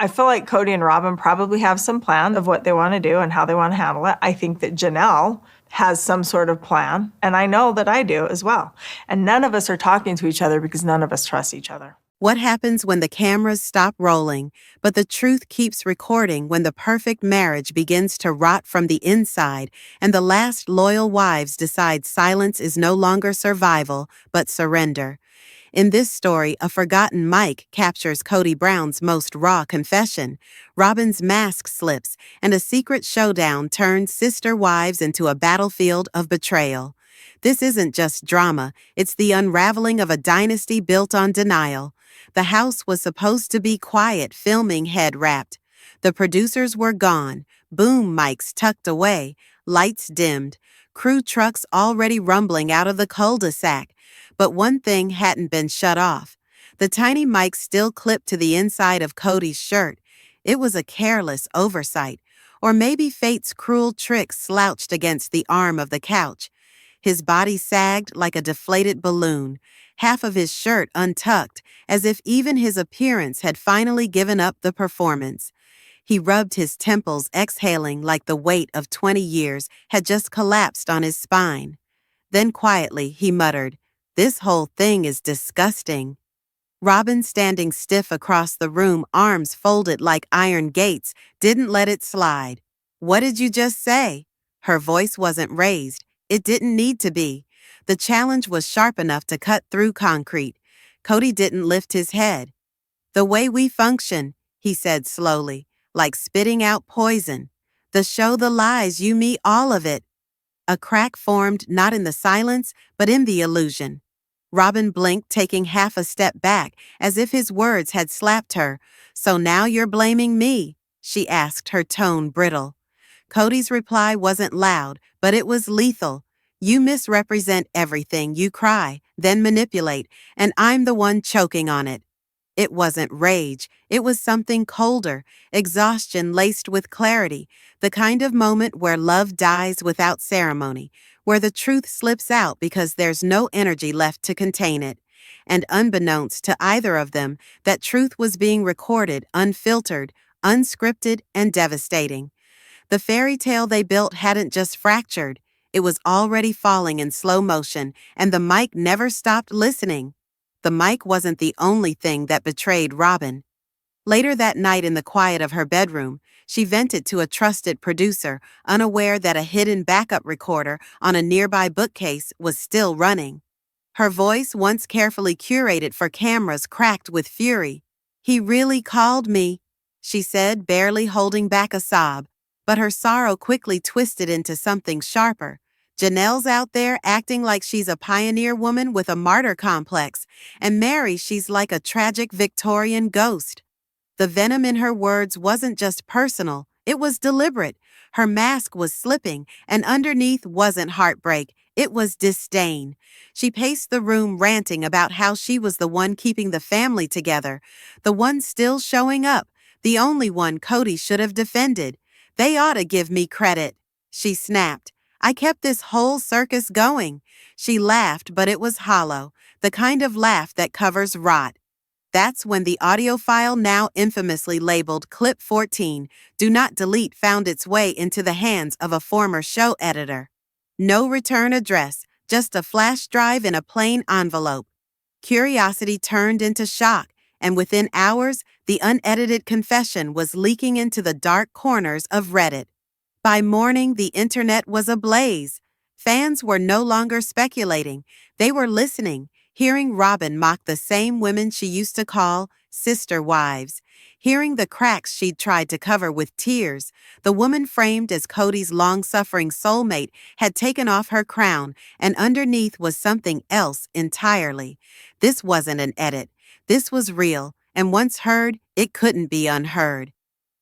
I feel like Kody and Robyn probably have some plan of what they want to do and how they want to handle it. I think that Janelle has some sort of plan, and I know that I do as well. And none of us are talking to each other because none of us trust each other. What happens when the cameras stop rolling, but the truth keeps recording when the perfect marriage begins to rot from the inside and the last loyal wives decide silence is no longer survival, but surrender? In this story, a forgotten mic captures KodyBrown's most raw confession, Robyn's mask slips, and a secret showdown turns sister wives into a battlefield of betrayal. This isn't just drama, it's the unraveling of a dynasty built on denial. The house was supposed to be quiet, filming head-wrapped. The producers were gone, boom mics tucked away, lights dimmed, crew trucks already rumbling out of the cul-de-sac. But one thing hadn't been shut off. The tiny mic still clipped to the inside of Kody's shirt. It was a careless oversight, or maybe fate's cruel trick slouched against the arm of the couch. His body sagged like a deflated balloon, half of his shirt untucked, as if even his appearance had finally given up the performance. He rubbed his temples, exhaling like the weight of 20 years had just collapsed on his spine. Then quietly he muttered, "This whole thing is disgusting." Robyn, standing stiff across the room, arms folded like iron gates, didn't let it slide. "What did you just say?" Her voice wasn't raised. It didn't need to be. The challenge was sharp enough to cut through concrete. Kody didn't lift his head. "The way we function," he said slowly, like spitting out poison. "The show, the lies, you, me, all of it." A crack formed not in the silence, but in the illusion. Robyn blinked, taking half a step back, as if his words had slapped her. "So now you're blaming me?" she asked, her tone brittle. Kody's reply wasn't loud, but it was lethal. "You misrepresent everything. You cry, then manipulate, and I'm the one choking on it." It wasn't rage. It was something colder, exhaustion laced with clarity, the kind of moment where love dies without ceremony, where the truth slips out because there's no energy left to contain it. And unbeknownst to either of them, that truth was being recorded, unfiltered, unscripted, and devastating. The fairy tale they built hadn't just fractured, it was already falling in slow motion, and the mic never stopped listening. The mic wasn't the only thing that betrayed Robyn. Later that night, in the quiet of her bedroom, she vented to a trusted producer, unaware that a hidden backup recorder on a nearby bookcase was still running. Her voice, once carefully curated for cameras, cracked with fury. "He really called me," she said, barely holding back a sob. But her sorrow quickly twisted into something sharper. "Janelle's out there acting like she's a pioneer woman with a martyr complex, and Meri, she's like a tragic Victorian ghost." The venom in her words wasn't just personal, it was deliberate. Her mask was slipping, and underneath wasn't heartbreak, it was disdain. She paced the room, ranting about how she was the one keeping the family together, the one still showing up, the only one Kody should have defended. "They ought to give me credit," she snapped. "I kept this whole circus going." She laughed, but it was hollow, the kind of laugh that covers rot. That's when the audio file, now infamously labeled Clip 14, Do Not Delete, found its way into the hands of a former show editor. No return address, just a flash drive in a plain envelope. Curiosity turned into shock, and within hours, the unedited confession was leaking into the dark corners of Reddit. By morning, the internet was ablaze. Fans were no longer speculating. They were listening, hearing Robyn mock the same women she used to call sister wives, hearing the cracks she'd tried to cover with tears. The woman framed as Kody's long-suffering soulmate had taken off her crown, and underneath was something else entirely. This wasn't an edit. This was real, and once heard, it couldn't be unheard.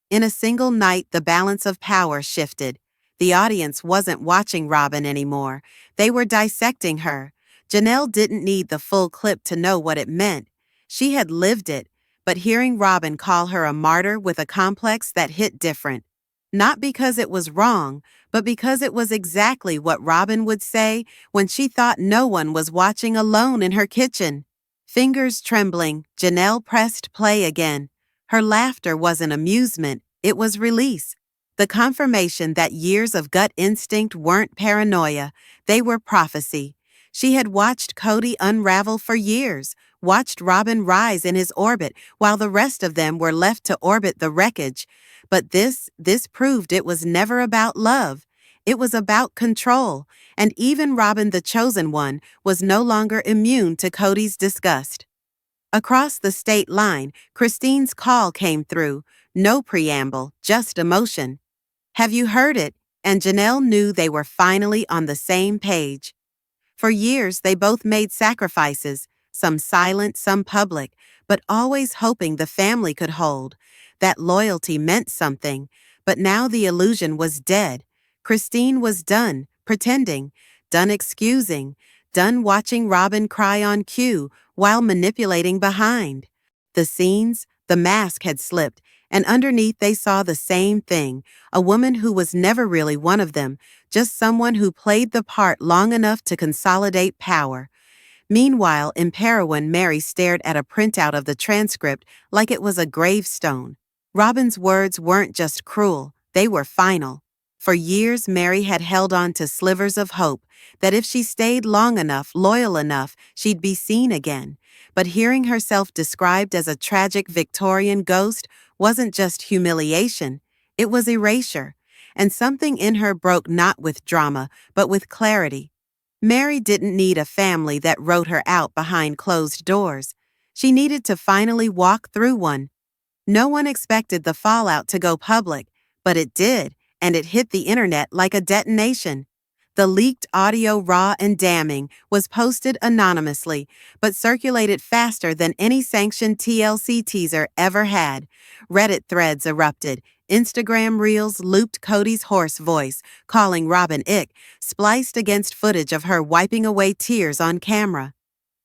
In a single night, the balance of power shifted. The audience wasn't watching Robyn anymore. They were dissecting her. Janelle didn't need the full clip to know what it meant. She had lived it, but hearing Robyn call her a martyr with a complex that hit different. Not because it was wrong, but because it was exactly what Robyn would say when she thought no one was watching, alone in her kitchen. Fingers trembling, Janelle pressed play again. Her laughter wasn't amusement, it was release. The confirmation that years of gut instinct weren't paranoia, they were prophecy. She had watched Kody unravel for years, watched Robyn rise in his orbit while the rest of them were left to orbit the wreckage. But this proved it was never about love. It was about control, and even Robyn the chosen one was no longer immune to Kody's disgust. Across the state line, Christine's call came through. No preamble, just emotion. "Have you heard it?" And Janelle knew they were finally on the same page. For years, they both made sacrifices, some silent, some public, but always hoping the family could hold. That loyalty meant something, but now the illusion was dead. Christine was done pretending, done excusing, done watching Robyn cry on cue while manipulating behind. The scenes, the mask had slipped, and underneath they saw the same thing, a woman who was never really one of them, just someone who played the part long enough to consolidate power. Meanwhile, in Parowan, Meri stared at a printout of the transcript like it was a gravestone. Robyn's words weren't just cruel, they were final. For years, Meri had held on to slivers of hope that if she stayed long enough, loyal enough, she'd be seen again. But hearing herself described as a tragic Victorian ghost wasn't just humiliation, it was erasure. And something in her broke not with drama, but with clarity. Meri didn't need a family that wrote her out behind closed doors. She needed to finally walk through one. No one expected the fallout to go public, but it did, and it hit the internet like a detonation. The leaked audio, raw and damning, was posted anonymously, but circulated faster than any sanctioned TLC teaser ever had. Reddit threads erupted. Instagram reels looped Kody's hoarse voice, calling Robyn ick, spliced against footage of her wiping away tears on camera.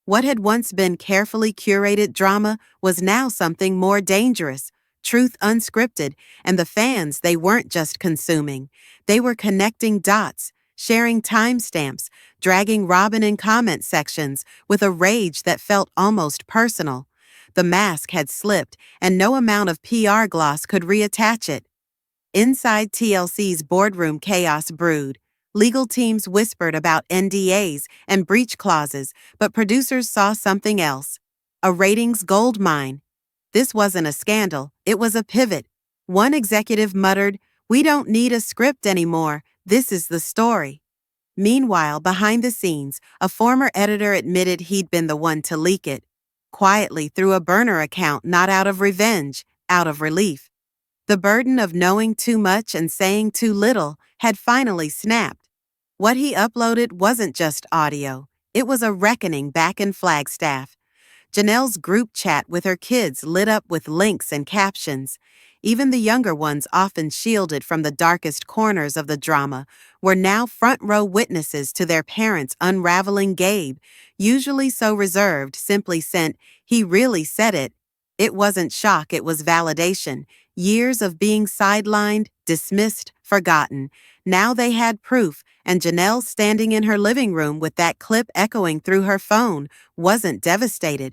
What had once been carefully curated drama was now something more dangerous. Truth unscripted, and the fans, they weren't just consuming. They were connecting dots, sharing timestamps, dragging Robyn in comment sections with a rage that felt almost personal. The mask had slipped, and no amount of PR gloss could reattach it. Inside TLC's boardroom, chaos brewed. Legal teams whispered about NDAs and breach clauses, but producers saw something else. A ratings goldmine. This wasn't a scandal, it was a pivot. One executive muttered, "We don't need a script anymore, this is the story." Meanwhile, behind the scenes, a former editor admitted he'd been the one to leak it. Quietly through a burner account, not out of revenge, out of relief. The burden of knowing too much and saying too little had finally snapped. What he uploaded wasn't just audio, it was a reckoning back in Flagstaff. Janelle's group chat with her kids lit up with links and captions. Even the younger ones, often shielded from the darkest corners of the drama, were now front-row witnesses to their parents unraveling. Gabe, usually so reserved, simply sent, "He really said it." It wasn't shock, it was validation. Years of being sidelined, dismissed, forgotten. Now they had proof, and Janelle, standing in her living room with that clip echoing through her phone, wasn't devastated.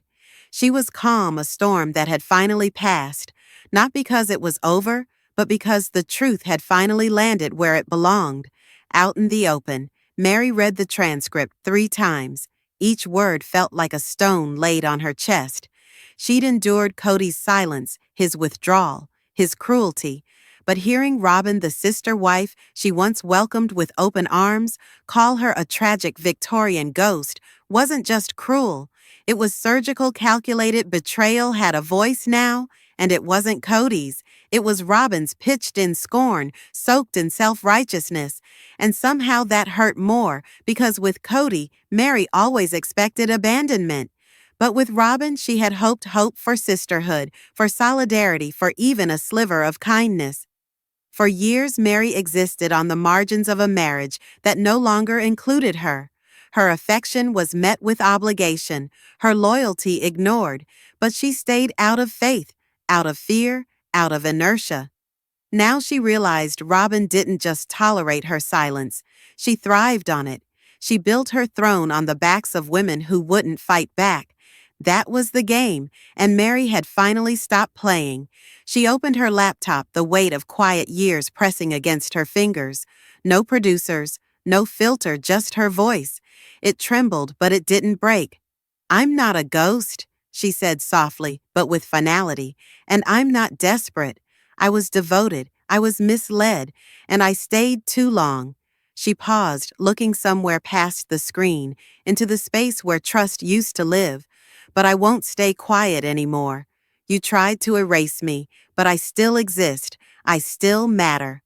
She was calm, a storm that had finally passed, not because it was over, but because the truth had finally landed where it belonged. Out in the open, Meri read the transcript 3 times. Each word felt like a stone laid on her chest. She'd endured Kody's silence, his withdrawal, his cruelty, but hearing Robyn, the sister wife she once welcomed with open arms, call her a tragic Victorian ghost wasn't just cruel. It was surgical, calculated betrayal had a voice now, and it wasn't Kody's. It was Robyn's, pitched in scorn, soaked in self-righteousness. And somehow that hurt more, because with Kody, Meri always expected abandonment. But with Robyn, she had hoped for sisterhood, for solidarity, for even a sliver of kindness. For years, Meri existed on the margins of a marriage that no longer included her. Her affection was met with obligation, her loyalty ignored, but she stayed out of faith, out of fear, out of inertia. Now she realized Robyn didn't just tolerate her silence, she thrived on it. She built her throne on the backs of women who wouldn't fight back. That was the game, and Meri had finally stopped playing. She opened her laptop, the weight of quiet years pressing against her fingers. No producers, no filter, just her voice. It trembled, but it didn't break. "I'm not a ghost," she said softly, but with finality, "and I'm not desperate. I was devoted, I was misled, and I stayed too long." She paused, looking somewhere past the screen, into the space where trust used to live. "But I won't stay quiet anymore. You tried to erase me, but I still exist. I still matter."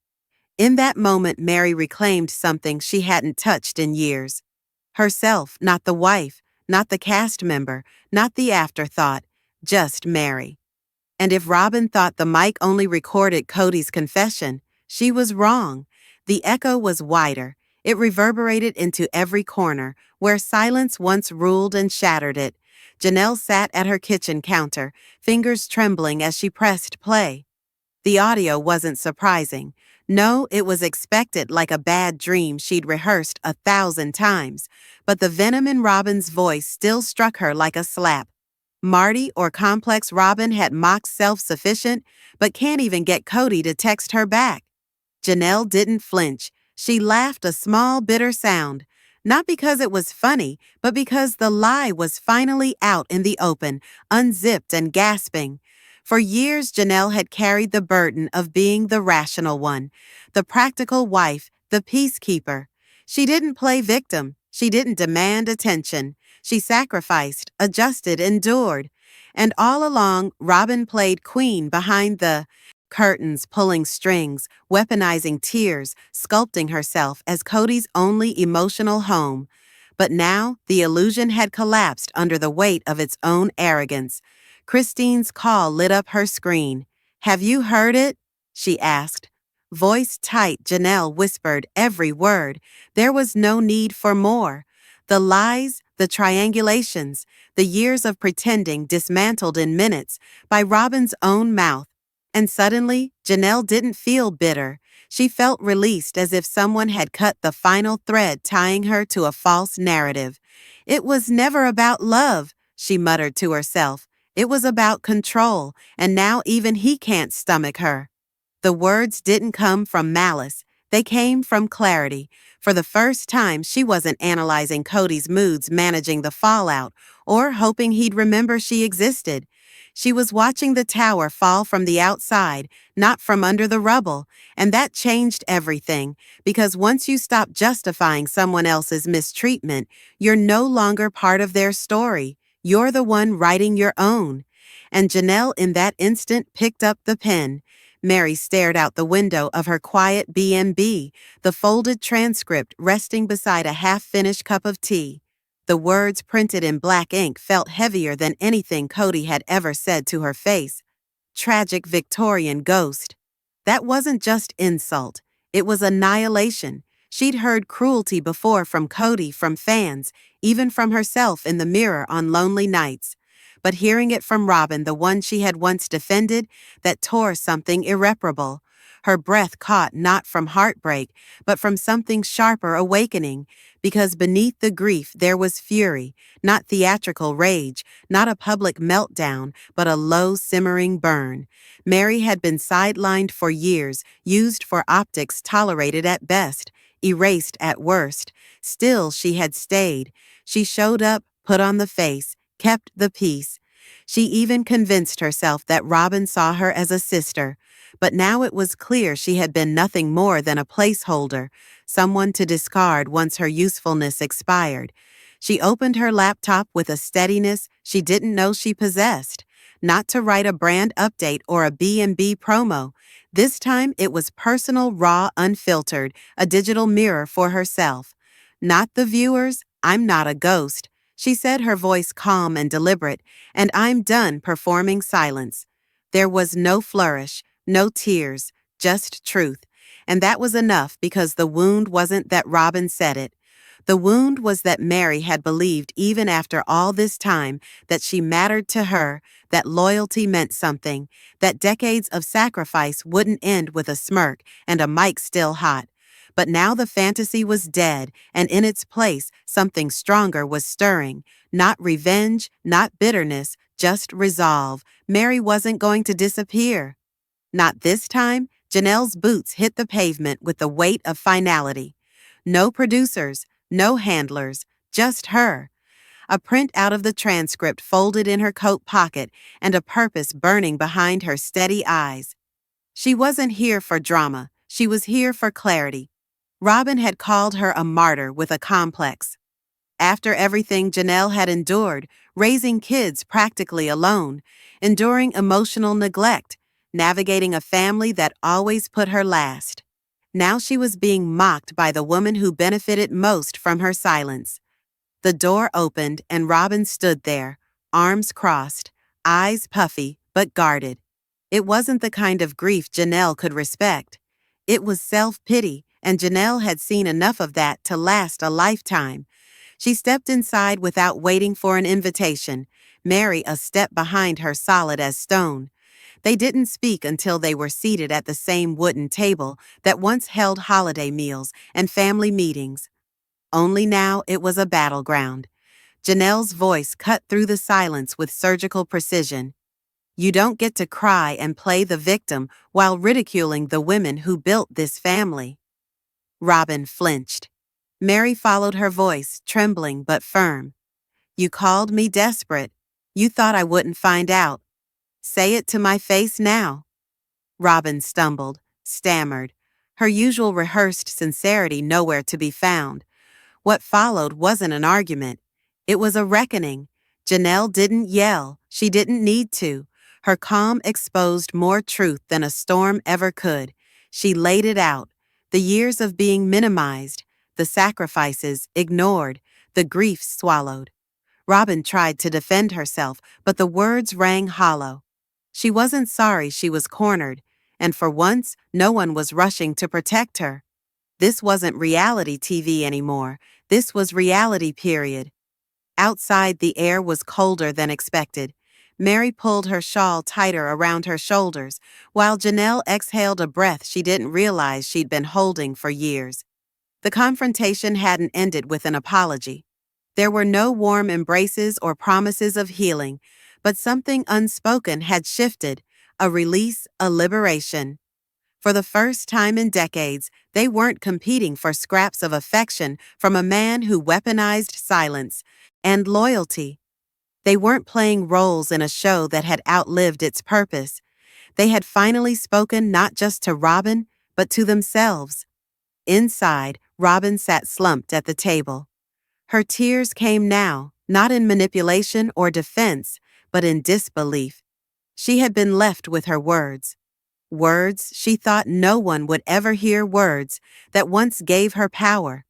In that moment, Meri reclaimed something she hadn't touched in years. Herself, not the wife, not the cast member, not the afterthought, just Meri. And if Robyn thought the mic only recorded Kody's confession, she was wrong. The echo was wider. It reverberated into every corner, where silence once ruled and shattered it. Janelle sat at her kitchen counter, fingers trembling as she pressed play. The audio wasn't surprising. No, it was expected, like a bad dream she'd rehearsed 1,000 times. But the venom in Robyn's voice still struck her like a slap. Marty or complex Robyn had mocked self-sufficient, but can't even get Kody to text her back. Janelle didn't flinch. She laughed, a small, bitter sound. Not because it was funny, but because the lie was finally out in the open, unzipped and gasping. For years, Janelle had carried the burden of being the rational one, the practical wife, the peacekeeper. She didn't play victim. She didn't demand attention. She sacrificed, adjusted, endured. And all along, Robyn played queen behind the curtains, pulling strings, weaponizing tears, sculpting herself as Kody's only emotional home. But now, the illusion had collapsed under the weight of its own arrogance. Christine's call lit up her screen. "Have you heard it?" she asked. Voice tight, Janelle whispered every word. There was no need for more. The lies, the triangulations, the years of pretending dismantled in minutes by Robyn's own mouth. And suddenly, Janelle didn't feel bitter. She felt released, as if someone had cut the final thread tying her to a false narrative. "It was never about love," she muttered to herself. "It was about control, and now even he can't stomach her." The words didn't come from malice. They came from clarity. For the first time, she wasn't analyzing Kody's moods, managing the fallout, or hoping he'd remember she existed. She was watching the tower fall from the outside, not from under the rubble, and that changed everything, because once you stop justifying someone else's mistreatment, you're no longer part of their story. You're the one writing your own. And Janelle, in that instant, picked up the pen. Meri stared out the window of her quiet B&B, the folded transcript resting beside a half-finished cup of tea. The words printed in black ink felt heavier than anything Kody had ever said to her face. Tragic Victorian ghost. That wasn't just insult. It was annihilation. She'd heard cruelty before from Kody, from fans, even from herself in the mirror on lonely nights. But hearing it from Robyn, the one she had once defended, that tore something irreparable. Her breath caught not from heartbreak, but from something sharper awakening, because beneath the grief there was fury, not theatrical rage, not a public meltdown, but a low, simmering burn. Meri had been sidelined for years, used for optics, tolerated at best, erased at worst. Still, she had stayed. She showed up, put on the face, kept the peace. She even convinced herself that Robyn saw her as a sister. But now it was clear she had been nothing more than a placeholder, someone to discard once her usefulness expired. She opened her laptop with a steadiness she didn't know she possessed. Not to write a brand update or a B&B promo. This time it was personal, raw, unfiltered, a digital mirror for herself. "Not the viewers, I'm not a ghost," she said, her voice calm and deliberate, "and I'm done performing silence." There was no flourish, no tears, just truth. And that was enough, because the wound wasn't that Robyn said it. The wound was that Meri had believed, even after all this time, that she mattered to her, that loyalty meant something, that decades of sacrifice wouldn't end with a smirk and a mic still hot. But now the fantasy was dead, and in its place, something stronger was stirring. Not revenge, not bitterness, just resolve. Meri wasn't going to disappear. Not this time. Janelle's boots hit the pavement with the weight of finality. No producers, no handlers, just her. A print out of the transcript folded in her coat pocket and a purpose burning behind her steady eyes. She wasn't here for drama. She was here for clarity. Robyn had called her a martyr with a complex. After everything Janelle had endured, raising kids practically alone, enduring emotional neglect, navigating a family that always put her last. Now she was being mocked by the woman who benefited most from her silence. The door opened and Robyn stood there, arms crossed, eyes puffy but guarded. It wasn't the kind of grief Janelle could respect. It was self-pity, and Janelle had seen enough of that to last a lifetime. She stepped inside without waiting for an invitation, Meri a step behind her, solid as stone. They didn't speak until they were seated at the same wooden table that once held holiday meals and family meetings. Only now it was a battleground. Janelle's voice cut through the silence with surgical precision. You don't get to cry and play the victim while ridiculing the women who built this family. Robyn flinched. Meri followed her voice, trembling but firm. You called me desperate. You thought I wouldn't find out. Say it to my face now. Robyn stumbled, stammered, her usual rehearsed sincerity nowhere to be found. What followed wasn't an argument. It was a reckoning. Janelle didn't yell. She didn't need to. Her calm exposed more truth than a storm ever could. She laid it out. The years of being minimized, the sacrifices ignored, the grief swallowed. Robyn tried to defend herself, but the words rang hollow. She wasn't sorry she was cornered, and for once, no one was rushing to protect her. This wasn't reality TV anymore. This was reality, period. Outside, the air was colder than expected. Meri pulled her shawl tighter around her shoulders, while Janelle exhaled a breath she didn't realize she'd been holding for years. The confrontation hadn't ended with an apology. There were no warm embraces or promises of healing, but something unspoken had shifted, a release, a liberation. For the first time in decades, they weren't competing for scraps of affection from a man who weaponized silence and loyalty. They weren't playing roles in a show that had outlived its purpose. They had finally spoken not just to Robyn, but to themselves. Inside, Robyn sat slumped at the table. Her tears came now, not in manipulation or defense, but in disbelief. She had been left with her words. Words she thought no one would ever hear, words that once gave her power.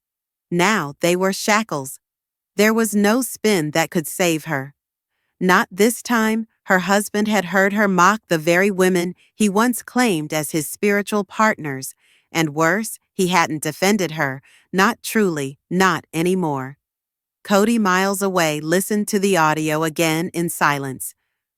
Now they were shackles. There was no spin that could save her. Not this time. Her husband had heard her mock the very women he once claimed as his spiritual partners, and worse, he hadn't defended her, not truly, not anymore. Kody, miles away, listened to the audio again in silence.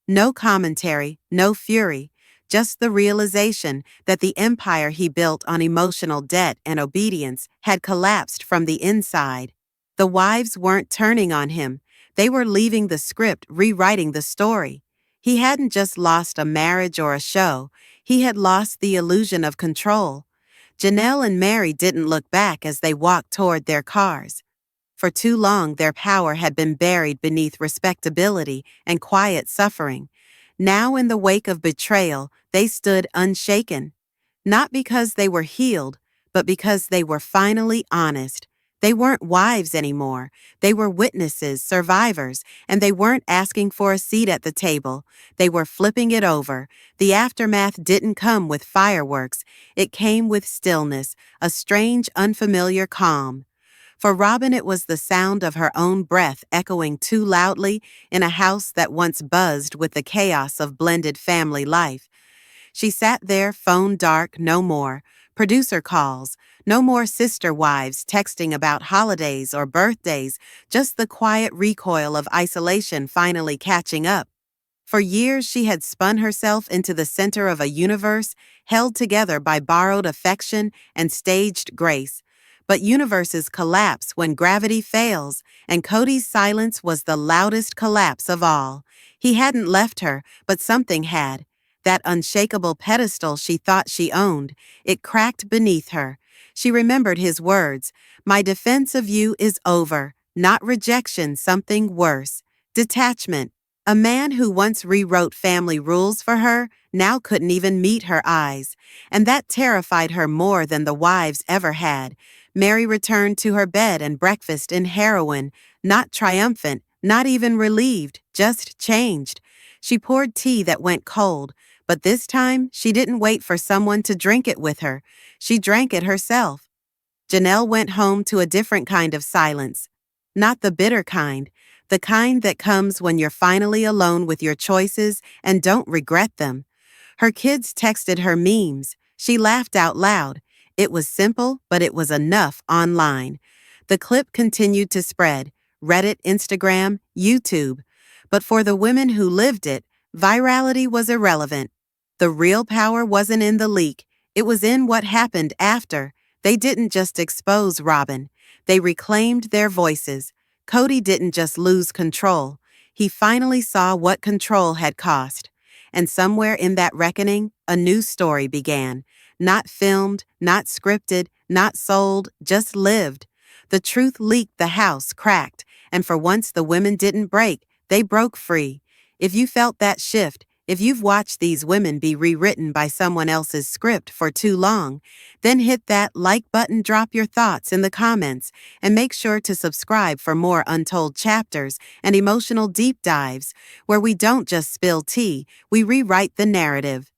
No commentary, no fury, just the realization that the empire he built on emotional debt and obedience had collapsed from the inside. The wives weren't turning on him. They were leaving the script, rewriting the story. He hadn't just lost a marriage or a show. He had lost the illusion of control. Janelle and Meri didn't look back as they walked toward their cars. For too long, their power had been buried beneath respectability and quiet suffering. Now, in the wake of betrayal, they stood unshaken. Not because they were healed, but because they were finally honest. They weren't wives anymore. They were witnesses, survivors, and they weren't asking for a seat at the table. They were flipping it over. The aftermath didn't come with fireworks. It came with stillness, a strange, unfamiliar calm. For Robyn, it was the sound of her own breath echoing too loudly in a house that once buzzed with the chaos of blended family life. She sat there, phone dark, no more. Producer calls, no more sister wives texting about holidays or birthdays, just the quiet recoil of isolation finally catching up. For years, she had spun herself into the center of a universe held together by borrowed affection and staged grace. But universes collapse when gravity fails, and Kody's silence was the loudest collapse of all. He hadn't left her, but something had. That unshakable pedestal she thought she owned, it cracked beneath her. She remembered his words, "My defense of you is over, not rejection, something worse. Detachment." A man who once rewrote family rules for her now couldn't even meet her eyes, and that terrified her more than the wives ever had. Meri returned to her bed and breakfast in heroin, not triumphant, not even relieved, just changed. She poured tea that went cold, but this time she didn't wait for someone to drink it with her. She drank it herself. Janelle went home to a different kind of silence. Not the bitter kind, the kind that comes when you're finally alone with your choices and don't regret them. Her kids texted her memes. She laughed out loud. It was simple, but it was enough online. The clip continued to spread, Reddit, Instagram, YouTube. But for the women who lived it, virality was irrelevant. The real power wasn't in the leak. It was in what happened after. They didn't just expose Robyn. They reclaimed their voices. Kody didn't just lose control. He finally saw what control had cost. And somewhere in that reckoning, a new story began. Not filmed, not scripted, not sold, just lived. The truth leaked, the house cracked, and for once the women didn't break, they broke free. If you felt that shift, if you've watched these women be rewritten by someone else's script for too long, then hit that like button, drop your thoughts in the comments, and make sure to subscribe for more untold chapters and emotional deep dives, where we don't just spill tea, we rewrite the narrative.